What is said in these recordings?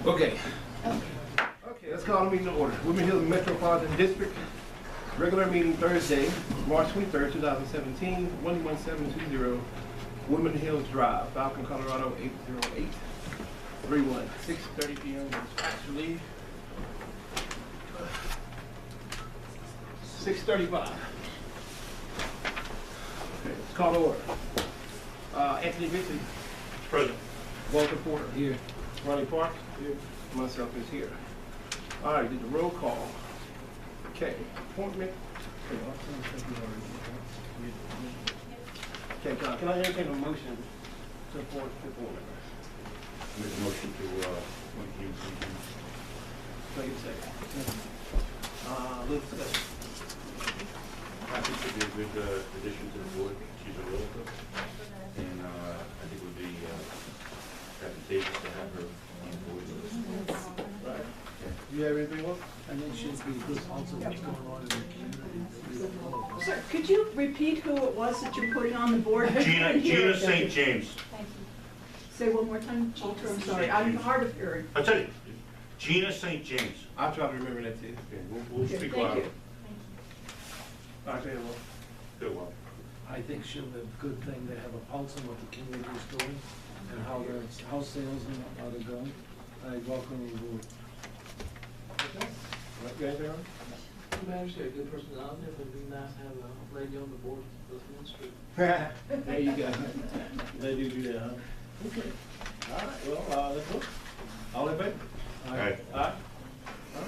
Okay. Okay, let's call the meeting to order. Woodland Hills Metropolitan District, regular meeting Thursday, March 23rd, 2017, 11720 Woodland Hills Drive, Falcon, Colorado, 80831, 6:30 p.m. It's actually 6:35. Okay, let's call to order. Anthony Bixby. Present. Walter Porter. Here. Ronnie Park. Here. Myself is here. All right, did the roll call. Okay, appointment. Okay, can I entertain a motion to appoint the appointment? Make a motion to appoint you. Wait a second. Let's discuss. I think she'd be a good addition to the board. She's a realtor, and I think it would be advantageous to have her on board with us. Right. Do you have anything else? I think she'd be good also what's going on in the community. Sir, could you repeat who it was that you're putting on the board? Gina St. James. Thank you. Say one more time, Walter, I'm sorry, I'm hard of hearing. I tell you, Gina St. James. I'll try to remember that too. Okay, we'll speak Thank louder. you. All right, very well. Good one. I think she'll be a good thing to have a pulse on what the community is doing and how their house sales and how they're going. I welcome you aboard. Okay. Right, you got anything on? Madam Chair, good personality, it would be nice to have a lady on the board of Main Street. There you go. They do that, huh? Okay. All right, well, let's vote. All in favor? All right. Aye. All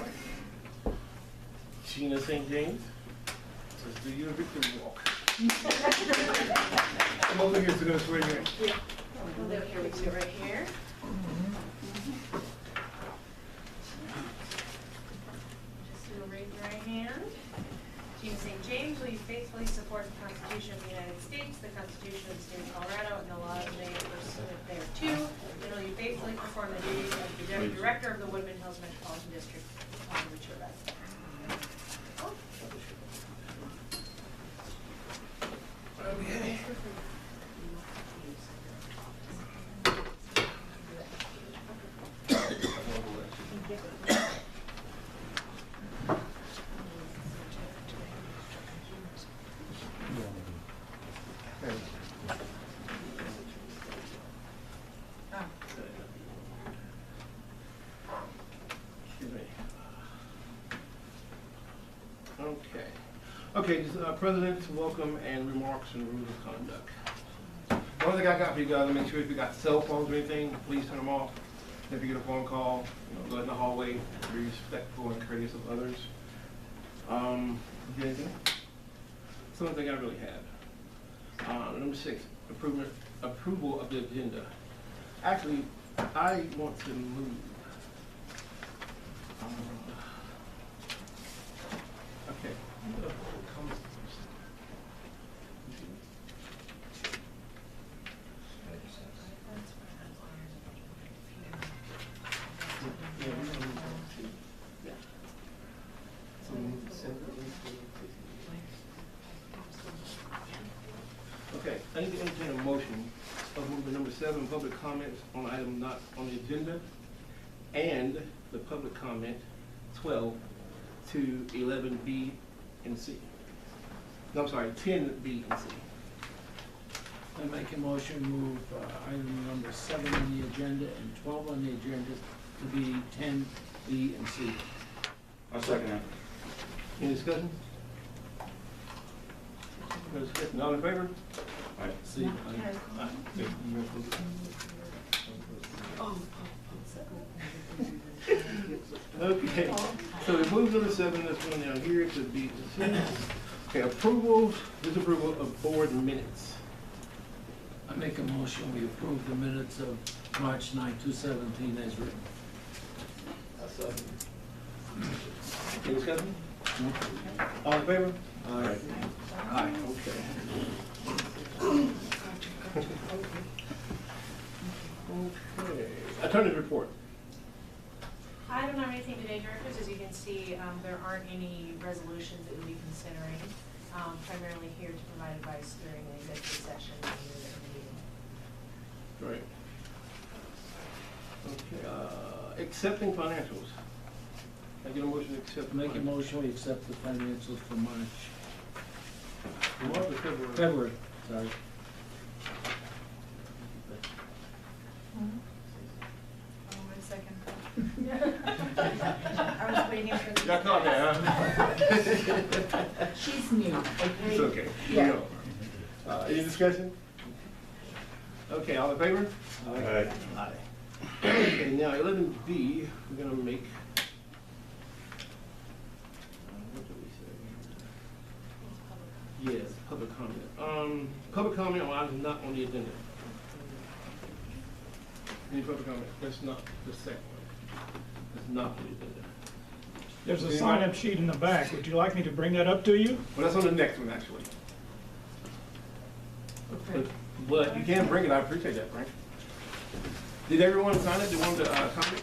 right. Gina St. James, let's do your victory walk. Come over here to go swear you in. Well, then here we go, right here. Just do a raise your right hand. Gina St. James, will you faithfully support the Constitution of the United States, the Constitution of the State of Colorado, and the laws made pursuant thereto, and will you faithfully perform the duties of the Deputy Director of the Woodland Hills Metropolitan District upon which you're resident? Okay. Excuse me. Okay. Okay, just President's welcome and remarks and rules of conduct. One thing I got for you guys, make sure if you got cell phones or anything, please turn them off. If you get a phone call, go in the hallway, be respectful and courteous of others. Anything? Something I really have. Number 6, approval of the agenda. Actually, I want to move. Okay. Okay, I need to entertain a motion of moving number 7, public comments on item not on the agenda, and the public comment 12 to 11B and C. No, I'm sorry, 10B and C. I make a motion, move item number 7 on the agenda and 12 on the agenda to be 10, B, and C. I'll second that. Any discussion? No discussion, all in favor? All right. C. Aye. Okay, so we moved number 7, this one down here to B to C. Okay, approval, disapproval of board minutes. I make a motion, we approve the minutes of March 9, 2017 as written. Any discussion? All in favor? Aye. Aye, okay. Okay, attorney's report. I don't have anything today, directors. As you can see, there aren't any resolutions that we'll be considering. Primarily here to provide advice during the executive session and the meeting. Right. Okay, accepting financials. I get a motion to accept. Make a motion, we accept the financials for March, March or February? February, sorry. One second. I was waiting for the. Y'all caught that, huh? She's new, okay? It's okay. Yeah. You know. Any discussion? Okay, all in favor? Aye. Aye. Okay, now 11B, we're gonna make. What did we say? Yes, public comment. Public comment on items not on the agenda. Any public comment? That's not the second one. That's not on the agenda. There's a sign-up sheet in the back. Would you like me to bring that up to you? Well, that's on the next one, actually. Okay. But you can bring it, I appreciate that, Frank. Did everyone sign it? They wanted to comment?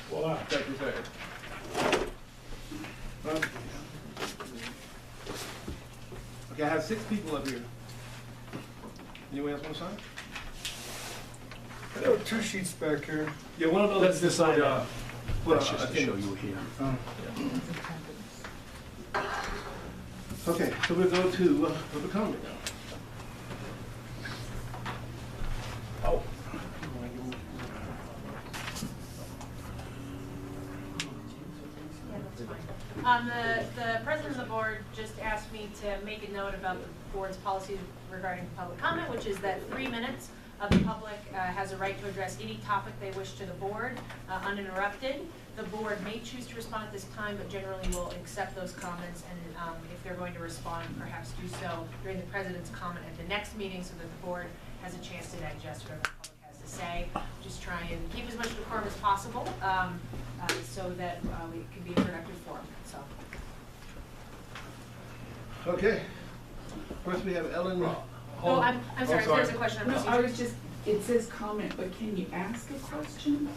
Voila. Thank you, sir. Okay, I have 6 people up here. Anyone else want to sign? There are 2 sheets back here. Yeah, one of those. That's the is for, sign-up. for, That's just to show attendance. you here. Okay, so we'll go to public comment now. Oh. Yeah, that's fine. The president of the board just asked me to make a note about the board's policy regarding public comment, which is that 3 minutes of the public has a right to address any topic they wish to the board uninterrupted. The board may choose to respond at this time, but generally will accept those comments, and if they're going to respond, perhaps do so during the president's comment at the next meeting so that the board has a chance to digest whatever the public has to say. Just try and keep as much decorum as possible so that we can be a productive forum, so. Okay. First we have Ellen. Oh, I'm sorry, if there's a question on No, I procedure. was just, it says comment, but can you ask a question?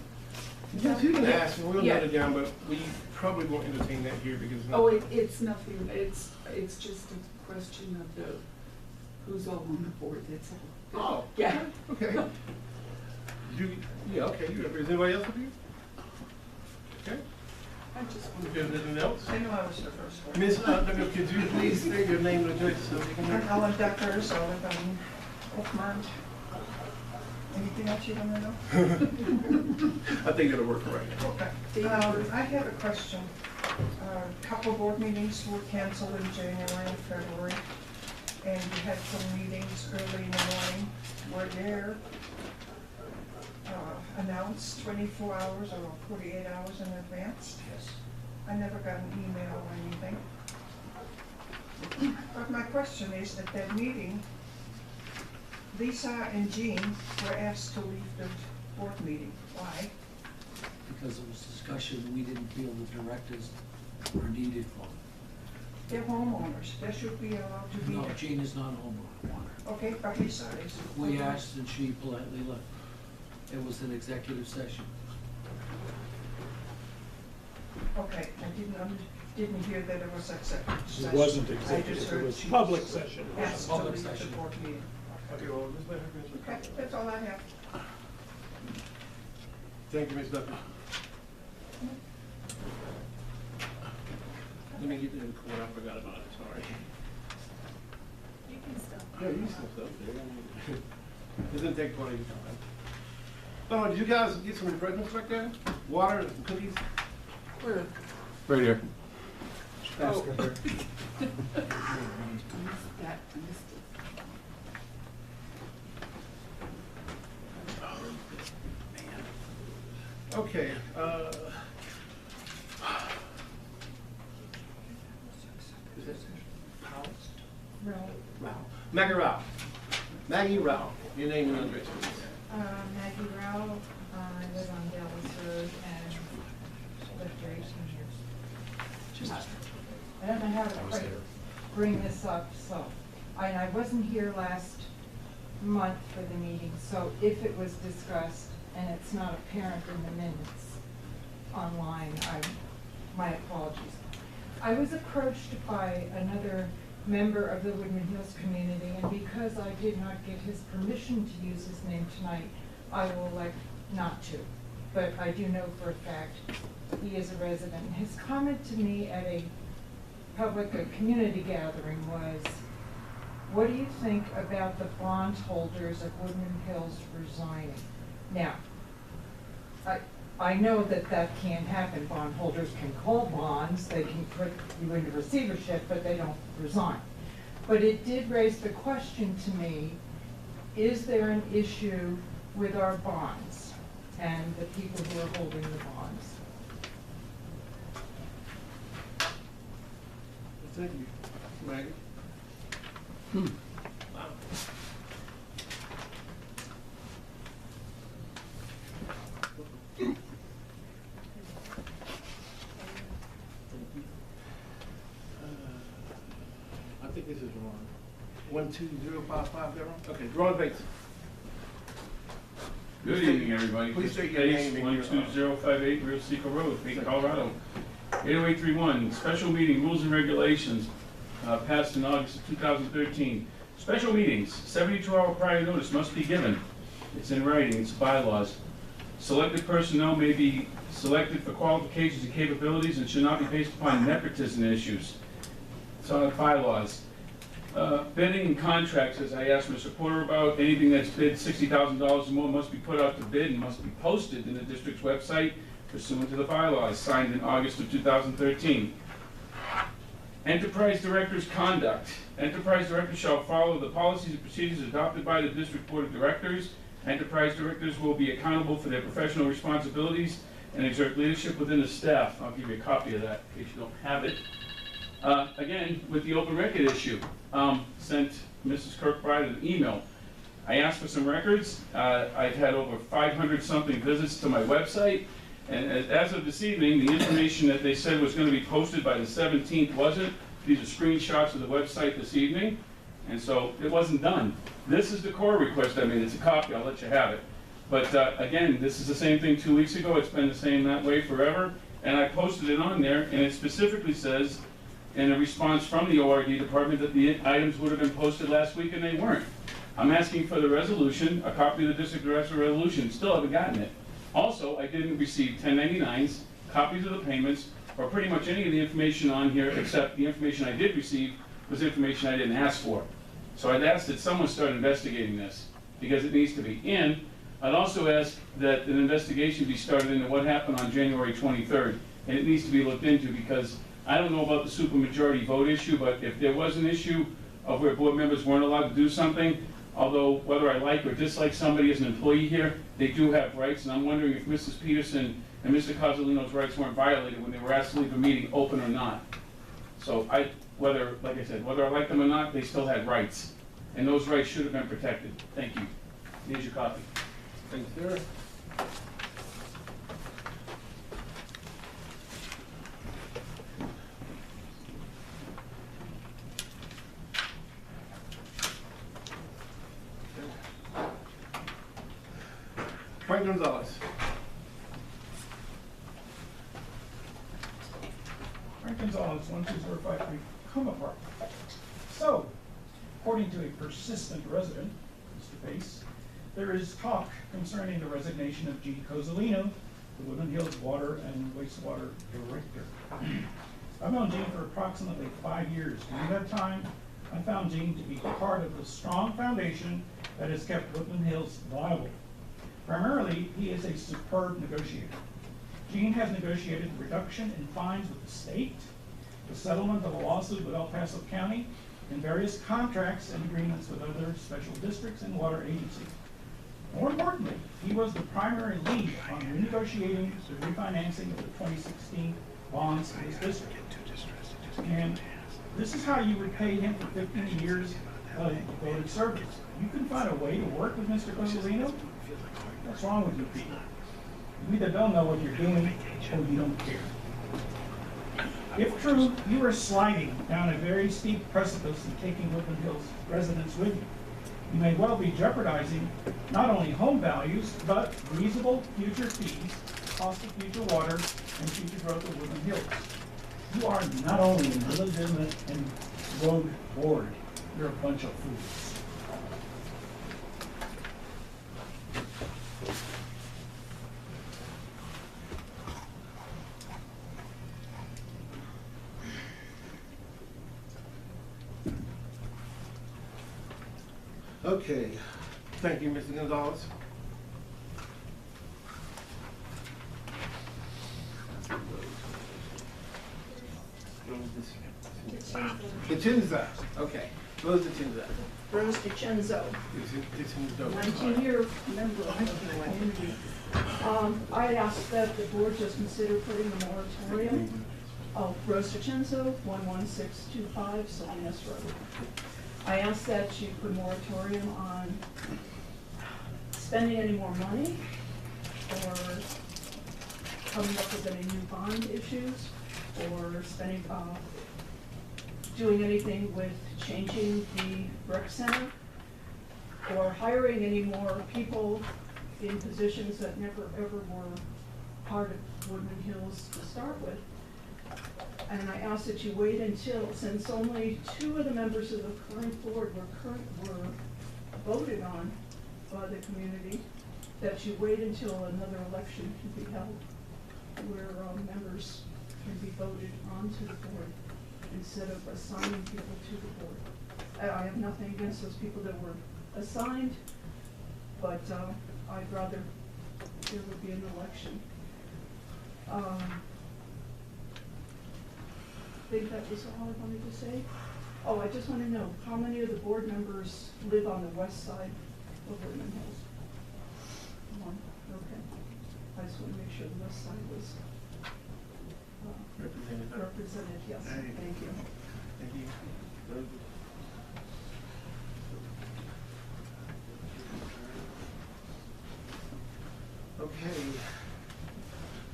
Yes, you can ask, and we'll Yeah. note it down, but we probably won't entertain that here because. Oh, it's nothing, it's just a question of the, who's all on the board, that's all. Oh. Yeah. Okay. Yeah, okay, you, is anybody else with you? Okay. I just If there's anything else? I know I was the first one. Miss, could you please state your name and address so we can I'm hear? Ellen Deckers, I live in Oakmont. Anything else you want to know? I think that'll work right now. Okay. I have a question. A couple board meetings were canceled in January and February, and you had some meetings early in the morning. Were there announced 24 hours or 48 hours in advance? Yes. I never got an email or anything. But my question is, at that meeting, Lisa and Jean were asked to leave the board meeting. Why? Because it was discussion, we didn't feel the directors were needed for. They're homeowners. They should be allowed to be No, there. Jean is not a homeowner. Okay, but Lisa is. We asked and she politely left. It was an executive session. Okay, I didn't hear that it was executive It session. wasn't I just executive, heard it was she public session. asked to Public leave the session. board meeting. Okay, well, let's let her finish. Okay, that's all I have. Thank you, Ms. Duffy. Let me get to the record, I forgot about it, sorry. You can still. Yeah, you still stuff there. It doesn't take part of your time. Oh, did you guys get some refreshments back there? Water and cookies? Where? Right here. Oh. That, I missed it. Okay, is that Powell? Rao. Maggie Rao. Maggie Rao, your name and address, please. Maggie Rao, I live on Dallas Road and lived here 18 years. I don't know how to quite bring this up, so, and I wasn't here last month for the meeting, so if it was discussed and it's not apparent in the minutes online, my apologies. I was approached by another member of the Woodman Hills community, and because I did not get his permission to use his name tonight, I will elect not to. But I do know for a fact he is a resident. His comment to me at a community gathering was, what do you think about the bondholders of Woodman Hills resigning? Now, I know that can't happen. Bondholders can call bonds, they can put you into receivership, but they don't resign. But it did raise the question to me, is there an issue with our bonds and the people who are holding the bonds? Thank you, Maggie. Wow. I think this is wrong. 12055, okay, Ron Bates. Good evening, everybody. Please state your Case name and your- 12058 Real Seeker Road, Macon, Colorado. 80831, special meeting rules and regulations, passed in August of 2013. Special meetings, 72-hour prior notice must be given. It's in writing, it's bylaws. Selected personnel may be selected for qualifications and capabilities and should not be based upon nepotism issues. It's on the bylaws. Bidding and contracts, as I asked Mr. Porter about, anything that's bid $60,000 or more must be put out to bid and must be posted in the district's website pursuant to the bylaws, signed in August of 2013. Enterprise director's conduct. Enterprise directors shall follow the policies and procedures adopted by the district board of directors. Enterprise directors will be accountable for their professional responsibilities and exert leadership within the staff. I'll give you a copy of that in case you don't have it. Again, with the open record issue, sent Mrs. Kirkbride an email. I asked for some records. I've had over 500 something visits to my website. And as of this evening, the information that they said was going to be posted by the 17th wasn't. These are screenshots of the website this evening. And so it wasn't done. This is the core request I made. It's a copy. I'll let you have it. But again, this is the same thing 2 weeks ago. It's been the same that way forever. And I posted it on there, and it specifically says in a response from the ORD department that the items would have been posted last week, and they weren't. I'm asking for the resolution, a copy of the district director's resolution. Still haven't gotten it. Also, I didn't receive 1099s, copies of the payments, or pretty much any of the information on here, except the information I did receive was information I didn't ask for. So I'd ask that someone start investigating this, because it needs to be. And I'd also ask that an investigation be started into what happened on January 23rd, and it needs to be looked into, because I don't know about the supermajority vote issue, but if there was an issue of where board members weren't allowed to do something, although whether I like or dislike somebody as an employee here, they do have rights, and I'm wondering if Mrs. Peterson and Mr. Cozzolino's rights weren't violated when they were asked to leave a meeting open or not. So like I said, whether I like them or not, they still had rights, and those rights should have been protected. Thank you. Here's your copy. Thank you, sir. Frank Gonzalez. Frank Gonzalez, 12053 Coma Park. So, according to a persistent resident, Mr. Pace, there is talk concerning the resignation of Gene Cozzolino, the Woodland Hills Water and Wastewater Director. I've known Gene for approximately 5 years. During that time, I found Gene to be part of the strong foundation that has kept Woodland Hills viable. Primarily, he is a superb negotiator. Gene has negotiated a reduction in fines with the state, the settlement of a lawsuit with El Paso County, and various contracts and agreements with other special districts and water agencies. More importantly, he was the primary lead on renegotiating the refinancing of the 2016 bonds in this district. And this is how you repay him for 15 years of devoted service. You can find a way to work with Mr. Cozzolino. What's wrong with you people? You either don't know what you're doing or you don't care. If true, you are sliding down a very steep precipice and taking Woodland Hills residents with you. You may well be jeopardizing not only home values, but reasonable future fees, cost of future water, and future growth of Woodland Hills. You are not only an illegitimate and road board, you're a bunch of fools. Okay, thank you, Mr. Gonzalez. Decenza, okay, Rose Decenza. Rose DiCenzo, Decenza. 19-year member of the community. I asked that the board just consider putting a moratorium of Rose DiCenzo, 11625 Salinas Road. I asked that you put a moratorium on spending any more money or coming up with any new bond issues or spending, doing anything with changing the rec center or hiring any more people in positions that never ever were part of Woodman Hills to start with. And I asked that you wait until, since only 2 of the members of the current board were voted on by the community, that you wait until another election can be held where members can be voted onto the board instead of assigning people to the board. I have nothing against those people that were assigned, but I'd rather there would be an election. I think that was all I wanted to say. Oh, I just want to know, how many of the board members live on the west side of Woodman Hills? 1, okay. I just want to make sure the west side was represented, yes, Thank you. thank you. Thank you. Very good. Okay.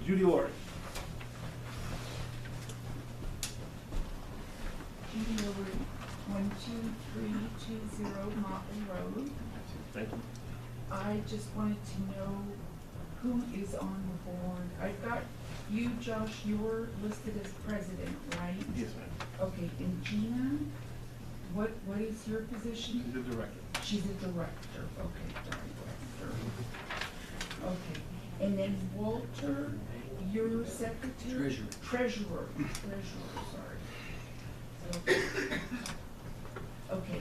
Judy Ward. Judy Over 12320 Motley Road. Thank you. I just wanted to know who is on the board. I've got you, Josh, you're listed as president, right? Yes, ma'am. Okay, and Gina, what is your position? She's the director. She's a director, okay, director. Okay, and then Walter, you're secretary? Treasurer, sorry. Okay. Okay,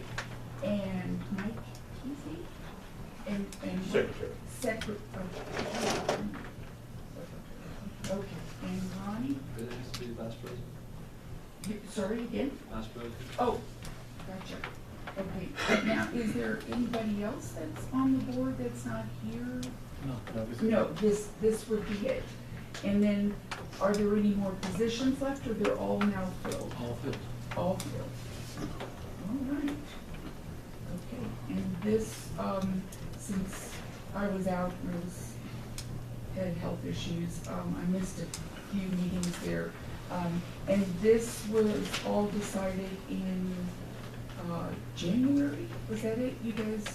and Mike Kesey? And Secretary. Okay, and Ronnie? It has to be vice president. Sorry, again? Vice president. Oh, gotcha. Okay, now, is there anybody else that's on the board that's not here? No, this would be it. And then, are there any more positions left, or they're all now filled? All filled. All filled. All right. Okay, and this, since I was out, had health issues, I missed a few meetings there. And this was all decided in, January, was that it? You guys,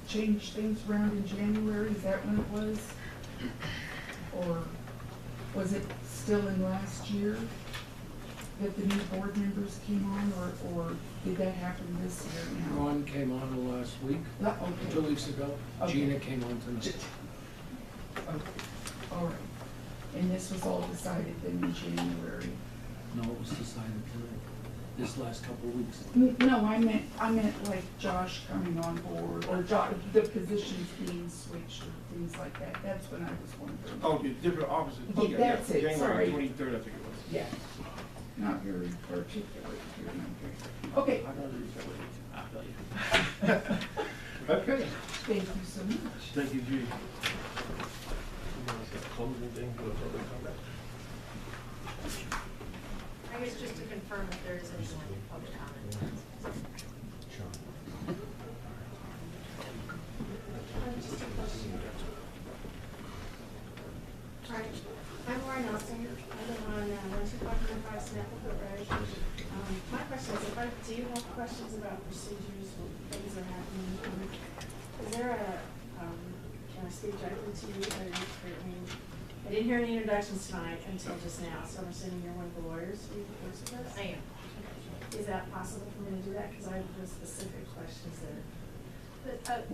changed things around in January, is that when it was? Or was it still in last year that the new board members came on, or did that happen this year now? Ron came on last week, Okay. 2 weeks ago. Okay. Gina came on tonight. Okay, all right. And this was all decided then in January? No, it was decided tonight, this last couple of weeks. No, I meant like Josh coming on board, or the positions being switched, or things like that. That's when I was wondering. Oh, the different offices. Yeah, Okay, that's it, sorry. January 23rd, I think it was. Yeah, not very particular here. Okay, I gotta read that way. I'll tell you. Okay. thank you so much. Thank you, Judy. Close anything for the public comment? I guess just to confirm if there is anyone in public comment. Just a question. Hi, I'm Lauren Nelson. I live on 12505 Snapplefoot Road. My question is, do you have questions about procedures when things are happening? Is there can I speak directly to you? I didn't hear any introductions tonight until just now, so I'm assuming you're one of the lawyers who works with us? I am. Is that possible for me to do that? Because I have those specific questions there. But,